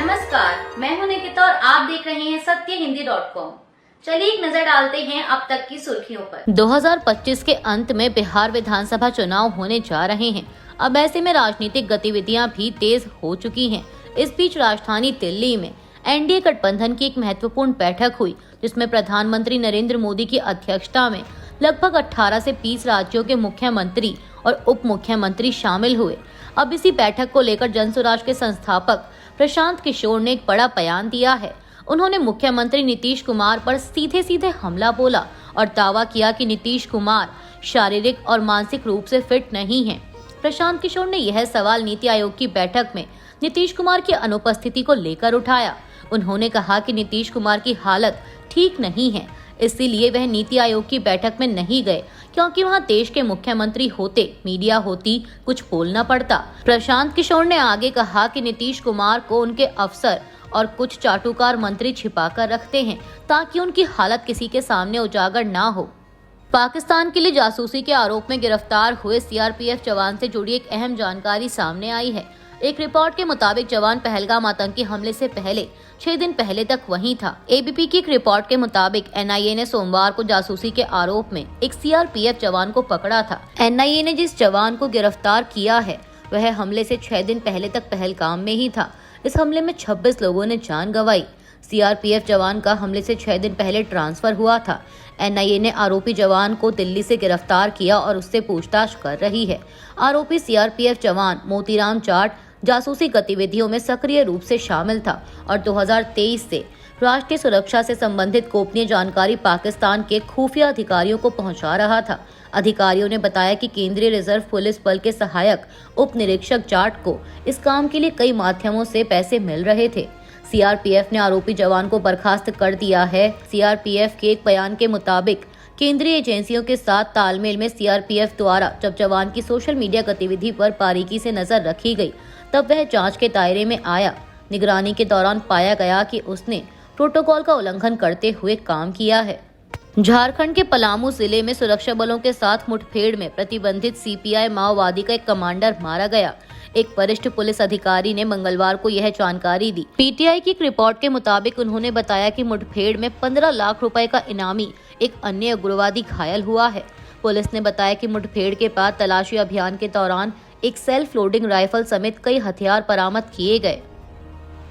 नमस्कार, मैं हूं निकिता और आप देख रहे हैं सत्यहिंदी.com। चलिए एक नजर डालते हैं अब तक की सुर्खियों पर। 2025 के अंत में बिहार विधानसभा चुनाव होने जा रहे हैं। अब ऐसे में राजनीतिक गतिविधियां भी तेज हो चुकी हैं। इस बीच राजधानी दिल्ली में एनडीए गठबंधन की एक महत्वपूर्ण बैठक हुई, जिसमें प्रधानमंत्री नरेंद्र मोदी की अध्यक्षता में लगभग 18 से 20 राज्यों के मुख्यमंत्री और उप मुख्यमंत्री शामिल हुए। अब इसी बैठक को लेकर जनसुराज के संस्थापक प्रशांत किशोर ने एक बड़ा बयान दिया है। उन्होंने मुख्यमंत्री नीतीश कुमार पर सीधे सीधे हमला बोला और दावा किया कि नीतीश कुमार शारीरिक और मानसिक रूप से फिट नहीं हैं। प्रशांत किशोर ने यह सवाल नीति आयोग की बैठक में नीतीश कुमार की अनुपस्थिति को लेकर उठाया। उन्होंने कहा कि नीतीश कुमार की हालत ठीक नहीं है, इसीलिए वह नीति आयोग की बैठक में नहीं गए, क्योंकि वहां देश के मुख्यमंत्री होते, मीडिया होती, कुछ बोलना पड़ता। प्रशांत किशोर ने आगे कहा कि नीतीश कुमार को उनके अफसर और कुछ चाटुकार मंत्री छिपाकर रखते हैं ताकि उनकी हालत किसी के सामने उजागर ना हो। पाकिस्तान के लिए जासूसी के आरोप में गिरफ्तार हुए सीआरपीएफ जवान से जुड़ी एक अहम जानकारी सामने आई है। एक रिपोर्ट के मुताबिक जवान पहलगाम आतंकी हमले से पहले 6 दिन पहले तक वहीं था। एबीपी की एक रिपोर्ट के मुताबिक एनआईए ने सोमवार को जासूसी के आरोप में एक सीआरपीएफ जवान को पकड़ा था। एनआईए ने जिस जवान को गिरफ्तार किया है वह हमले से 6 दिन पहले तक पहलगाम में ही था। इस हमले में 26 लोगों ने जान गंवाई। सीआरपीएफ जवान का हमले से 6 दिन पहले ट्रांसफर हुआ था। एनआईए ने आरोपी जवान को दिल्ली से गिरफ्तार किया और उससे पूछताछ कर रही है। आरोपी सीआरपीएफ जवान मोतीराम जाट जासूसी गतिविधियों में सक्रिय रूप से शामिल था और 2023 से राष्ट्रीय सुरक्षा से संबंधित गोपनीय जानकारी पाकिस्तान के खुफिया अधिकारियों को पहुंचा रहा था। अधिकारियों ने बताया कि केंद्रीय रिजर्व पुलिस बल के सहायक उप निरीक्षक जाट को इस काम के लिए कई माध्यमों से पैसे मिल रहे थे। सीआरपीएफ ने आरोपी जवान को बर्खास्त कर दिया है। सीआरपीएफ के एक बयान के मुताबिक केंद्रीय एजेंसियों के साथ तालमेल में सीआरपीएफ द्वारा जब जवान की सोशल मीडिया गतिविधि पर बारीकी से नजर रखी गई, तब वह जांच के दायरे में आया। निगरानी के दौरान पाया गया कि उसने प्रोटोकॉल का उल्लंघन करते हुए काम किया है। झारखंड के पलामू जिले में सुरक्षा बलों के साथ मुठभेड़ में प्रतिबंधित सीपीआई माओवादी का एक कमांडर मारा गया। एक वरिष्ठ पुलिस अधिकारी ने मंगलवार को यह जानकारी दी। पीटीआई की एक रिपोर्ट के मुताबिक उन्होंने बताया कि मुठभेड़ में 15 लाख रुपए का इनामी एक अन्य उग्रवादी घायल हुआ है। पुलिस ने बताया कि मुठभेड़ के बाद तलाशी अभियान के दौरान एक सेल्फ लोडिंग राइफल समेत कई हथियार बरामद किए गए।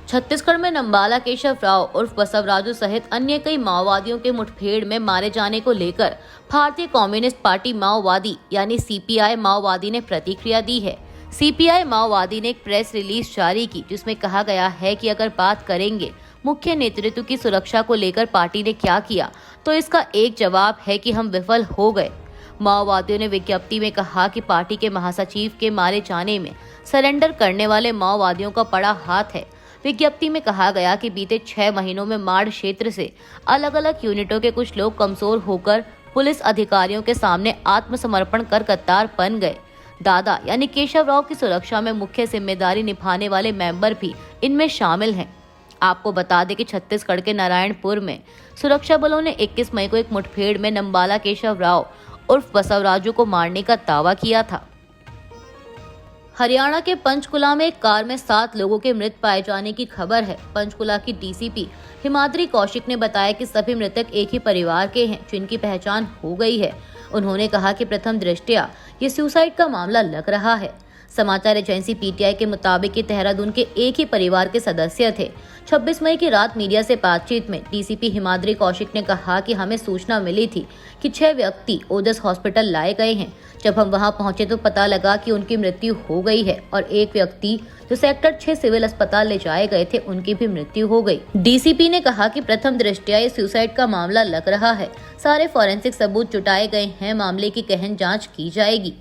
छत्तीसगढ़ में नंबाला केशव राव उर्फ बसवराजू सहित अन्य कई माओवादियों के मुठभेड़ में मारे जाने को लेकर भारतीय कम्युनिस्ट पार्टी माओवादी यानी सीपीआई माओवादी ने प्रतिक्रिया दी है। सीपीआई माओवादी ने एक प्रेस रिलीज जारी की, जिसमें कहा गया है कि अगर बात करेंगे मुख्य नेतृत्व की सुरक्षा को लेकर पार्टी ने क्या किया, तो इसका एक जवाब है कि हम विफल हो गए। माओवादियों ने विज्ञप्ति में कहा कि पार्टी के महासचिव के मारे जाने में सरेंडर करने वाले माओवादियों का बड़ा हाथ है। विज्ञप्ति में कहा गया कि बीते 6 महीनों में माड़ क्षेत्र से अलग अलग यूनिटों के कुछ लोग कमजोर होकर पुलिस अधिकारियों के सामने आत्मसमर्पण कर कतार बन गए। दादा यानी केशव राव की सुरक्षा में मुख्य जिम्मेदारी निभाने वाले मेंबर भी इनमें शामिल हैं। आपको बता दें कि छत्तीसगढ़ के नारायणपुर में सुरक्षा बलों ने 21 मई को एक मुठभेड़ में नंबाला केशव राव उर्फ बसवराजू को मारने का दावा किया था। हरियाणा के पंचकुला में एक कार में 7 लोगों के मृत पाए जाने की खबर है। पंचकुला की डीसीपी हिमाद्री कौशिक ने बताया कि सभी मृतक एक ही परिवार के हैं, जिनकी पहचान हो गई है। उन्होंने कहा कि प्रथम दृष्टया ये सुसाइड का मामला लग रहा है। समाचार एजेंसी पीटीआई के मुताबिक ये देहरादून के एक ही परिवार के सदस्य थे। 26 मई की रात मीडिया से बातचीत में डीसीपी हिमाद्री कौशिक ने कहा कि हमें सूचना मिली थी कि 6 व्यक्ति ओजस हॉस्पिटल लाए गए हैं। जब हम वहां पहुंचे तो पता लगा कि उनकी मृत्यु हो गई है और एक व्यक्ति जो सेक्टर 6 सिविल अस्पताल ले जाए गए थे, उनकी भी मृत्यु हो गई। डीसीपी ने कहा कि प्रथम दृष्टया ये सुसाइड का मामला लग रहा है। सारे फॉरेंसिक सबूत जुटाए गए हैं। मामले की गहन जाँच की जाएगी।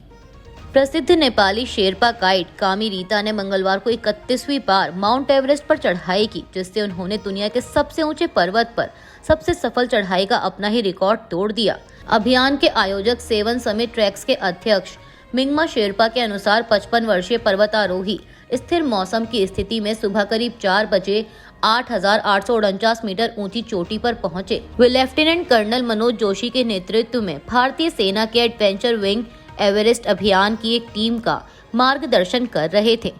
प्रसिद्ध नेपाली शेरपा गाइड कामी रीता ने मंगलवार को 31वीं बार माउंट एवरेस्ट पर चढ़ाई की, जिससे उन्होंने दुनिया के सबसे ऊंचे पर्वत पर सबसे सफल चढ़ाई का अपना ही रिकॉर्ड तोड़ दिया। अभियान के आयोजक 7 समिट ट्रैक्स के अध्यक्ष मिंगमा शेरपा के अनुसार 55 वर्षीय पर्वतारोही स्थिर मौसम की स्थिति में सुबह करीब 4 बजे 8,849 मीटर ऊंची चोटी पर पहुंचे। वे लेफ्टिनेंट कर्नल मनोज जोशी के नेतृत्व में भारतीय सेना के एडवेंचर विंग एवरेस्ट अभियान की एक टीम का मार्गदर्शन कर रहे थे।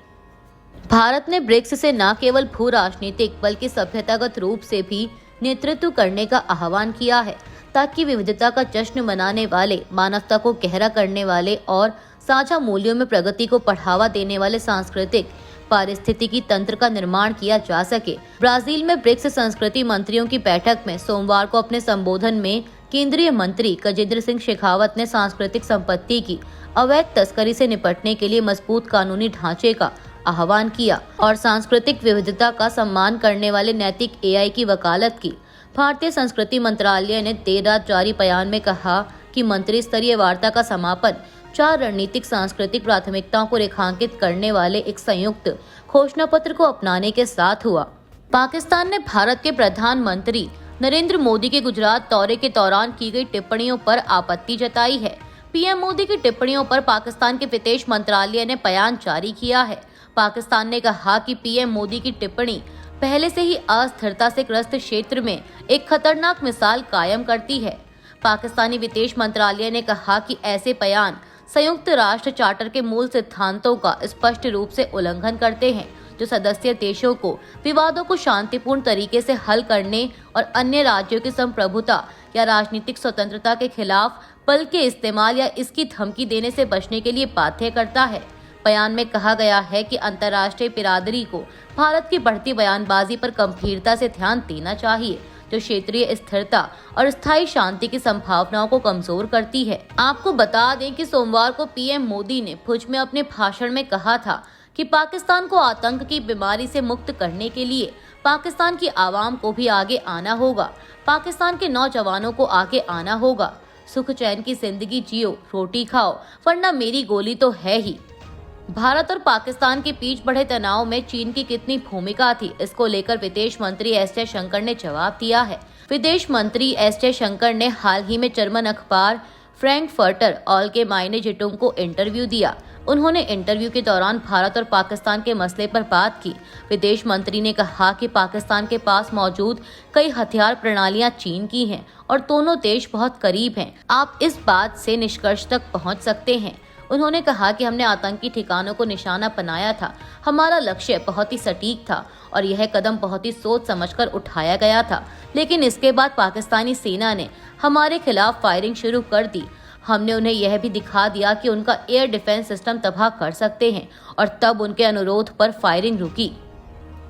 भारत ने ब्रिक्स से न केवल भू राजनीतिक बल्कि सभ्यतागत रूप से भी नेतृत्व करने का आह्वान किया है, ताकि विविधता का जश्न मनाने वाले, मानवता को गहरा करने वाले और साझा मूल्यों में प्रगति को बढ़ावा देने वाले सांस्कृतिक पारिस्थितिकी तंत्र का निर्माण किया जा सके। ब्राजील में ब्रिक्स संस्कृति मंत्रियों की बैठक में सोमवार को अपने संबोधन में केंद्रीय मंत्री गजेंद्र सिंह शेखावत ने सांस्कृतिक संपत्ति की अवैध तस्करी से निपटने के लिए मजबूत कानूनी ढांचे का आह्वान किया और सांस्कृतिक विविधता का सम्मान करने वाले नैतिक एआई की वकालत की। भारतीय संस्कृति मंत्रालय ने देर रात जारी बयान में कहा कि मंत्री स्तरीय वार्ता का समापन 4 रणनीतिक सांस्कृतिक प्राथमिकताओं को रेखांकित करने वाले एक संयुक्त घोषणा पत्र को अपनाने के साथ हुआ। पाकिस्तान ने भारत के प्रधानमंत्री नरेंद्र मोदी के गुजरात दौरे के दौरान की गई टिप्पणियों पर आपत्ति जताई है। पीएम मोदी की टिप्पणियों पर पाकिस्तान के विदेश मंत्रालय ने बयान जारी किया है। पाकिस्तान ने कहा कि पीएम मोदी की टिप्पणी पहले से ही अस्थिरता से ग्रस्त क्षेत्र में एक खतरनाक मिसाल कायम करती है। पाकिस्तानी विदेश मंत्रालय ने कहा कि ऐसे बयान संयुक्त राष्ट्र चार्टर के मूल सिद्धांतों का स्पष्ट रूप से उल्लंघन करते हैं, जो सदस्य देशों को विवादों को शांतिपूर्ण तरीके से हल करने और अन्य राज्यों की संप्रभुता या राजनीतिक स्वतंत्रता के खिलाफ बल के इस्तेमाल या इसकी धमकी देने से बचने के लिए बाध्य करता है। बयान में कहा गया है कि अंतर्राष्ट्रीय बिरादरी को भारत की बढ़ती बयानबाजी पर गंभीरता से ध्यान देना चाहिए, जो क्षेत्रीय स्थिरता और स्थायी शांति की संभावनाओं को कमजोर करती है। आपको बता दें कि सोमवार को पीएम मोदी ने भुज में अपने भाषण में कहा था कि पाकिस्तान को आतंक की बीमारी से मुक्त करने के लिए पाकिस्तान की आवाम को भी आगे आना होगा, पाकिस्तान के नौजवानों को आगे आना होगा। सुख चैन की जिंदगी जियो, रोटी खाओ, वरना मेरी गोली तो है ही। भारत और पाकिस्तान के बीच बढ़े तनाव में चीन की कितनी भूमिका थी, इसको लेकर विदेश मंत्री एस जयशंकर ने जवाब दिया है। विदेश मंत्री एस जयशंकर ने हाल ही में जर्मन अखबार फ्रैंकफर्टर अल्गेमाइने ज़ेइटुंग को इंटरव्यू दिया। उन्होंने इंटरव्यू के दौरान भारत और पाकिस्तान के मसले पर बात की। विदेश मंत्री ने कहा कि पाकिस्तान के पास मौजूद कई हथियार प्रणालियां चीन की हैं और दोनों देश बहुत करीब हैं। आप इस बात से निष्कर्ष तक पहुंच सकते हैं। उन्होंने कहा कि हमने आतंकी ठिकानों को निशाना बनाया था, हमारा लक्ष्य बहुत ही सटीक था और यह कदम बहुत ही सोच समझकर उठाया गया था, लेकिन इसके बाद पाकिस्तानी सेना ने हमारे खिलाफ फायरिंग शुरू कर दी। हमने उन्हें यह भी दिखा दिया कि उनका एयर डिफेंस सिस्टम तबाह कर सकते हैं और तब उनके अनुरोध पर फायरिंग रुकी।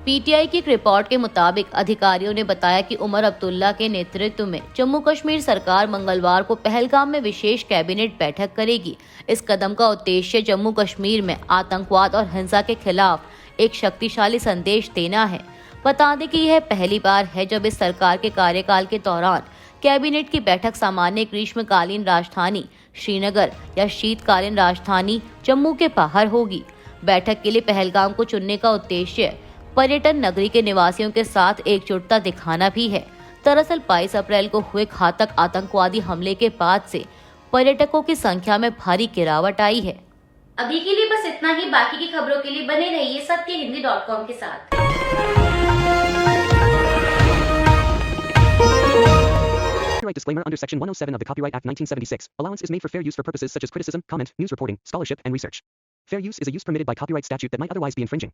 पीटीआई की एक रिपोर्ट के मुताबिक अधिकारियों ने बताया कि उमर अब्दुल्ला के नेतृत्व में जम्मू कश्मीर सरकार मंगलवार को पहलगाम में विशेष कैबिनेट बैठक करेगी। इस कदम का उद्देश्य जम्मू कश्मीर में आतंकवाद और हिंसा के खिलाफ एक शक्तिशाली संदेश देना है। बता दें कि यह पहली बार है जब इस सरकार के कार्यकाल के दौरान कैबिनेट की बैठक सामान्य ग्रीष्मकालीन राजधानी श्रीनगर या शीतकालीन राजधानी जम्मू के बाहर होगी। बैठक के लिए पहलगाम को चुनने का उद्देश्य पर्यटन नगरी के निवासियों के साथ एकजुटता दिखाना भी है। दरअसल 22 अप्रैल को हुए घातक आतंकवादी हमले के बाद से पर्यटकों की संख्या में भारी गिरावट आई है। अभी के लिए बस इतना ही। बाकी की खबरों के लिए बने रहिए सत्यहिंदी.com के साथ। Copyright disclaimer under Section 107 of the Copyright Act 1976. Allowance is made for fair use for purposes such as criticism, comment, news reporting, scholarship, and research. Fair use is a use permitted by copyright statute that might otherwise be infringing.